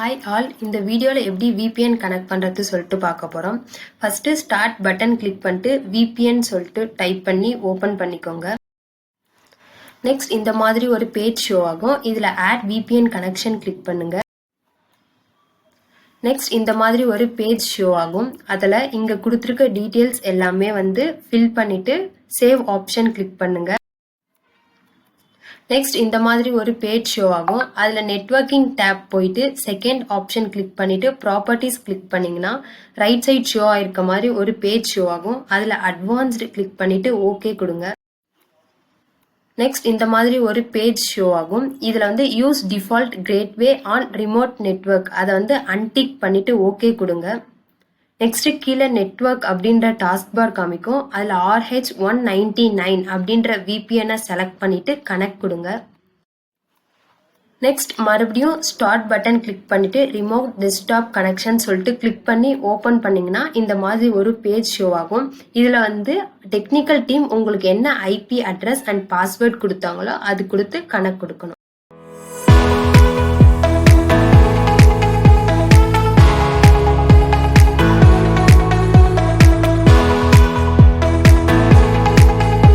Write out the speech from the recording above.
Hi all, இந்த வீடியோவில் எப்படி VPN கனெக்ட் பண்ணுறது சொல்லிட்டு பார்க்க போகிறோம். ஃபஸ்ட்டு ஸ்டார்ட் பட்டன் கிளிக் பண்ணிட்டு VPN சொல்லிட்டு டைப் பண்ணி ஓப்பன் பண்ணிக்கோங்க. நெக்ஸ்ட் இந்த மாதிரி ஒரு பேஜ் ஷோ ஆகும். இதில் ஆட் VPN கனெக்ஷன் கிளிக் பண்ணுங்க. நெக்ஸ்ட் இந்த மாதிரி ஒரு பேஜ் ஷோ ஆகும். அதில் இங்கே கொடுத்துருக்க டீட்டெயில்ஸ் எல்லாமே ஃபில் பண்ணிவிட்டு சேவ் ஆப்ஷன் கிளிக் பண்ணுங்க. நெக்ஸ்ட் இந்த மாதிரி ஒரு பேஜ் ஷோ ஆகும். அதில் நெட்வொர்க்கிங் டேப் போயிட்டு செகண்ட் ஆப்ஷன் கிளிக் பண்ணிவிட்டு ப்ராப்பர்ட்டிஸ் கிளிக் பண்ணிங்கன்னா ரைட் சைட் ஷோ ஆயிருக்க மாதிரி ஒரு பேஜ் ஷோ ஆகும். அதில் அட்வான்ஸ்டு கிளிக் பண்ணிவிட்டு ஓகே கொடுங்க. நெக்ஸ்ட் இந்த மாதிரி ஒரு பேஜ் ஷோ ஆகும். இதில் use default gateway on remote network அதை அன்டிக் பண்ணிவிட்டு ஓகே கொடுங்க. நெக்ஸ்ட் கீழே நெட்வொர்க் அப்படின்ற டாஸ்க் பார் காமிக்கும். அதில் RH199 அப்படின்ற VPN செலக்ட் பண்ணிட்டு கனெக்ட் கொடுங்க. நெக்ஸ்ட் மறுபடியும் ஸ்டார்ட் பட்டன் கிளிக் பண்ணிட்டு ரிமோவ் டெஸ்க்டாப் கனெக்ஷன் சொல்லிட்டு கிளிக் பண்ணி ஓப்பன் பண்ணிங்கன்னா இந்த மாதிரி ஒரு பேஜ் ஷோ ஆகும். இதில் டெக்னிக்கல் டீம் உங்களுக்கு என்ன IP அட்ரஸ் அண்ட் பாஸ்வேர்ட் கொடுத்தாங்களோ அது கொடுத்து கனெக்ட் கொடுக்கணும்.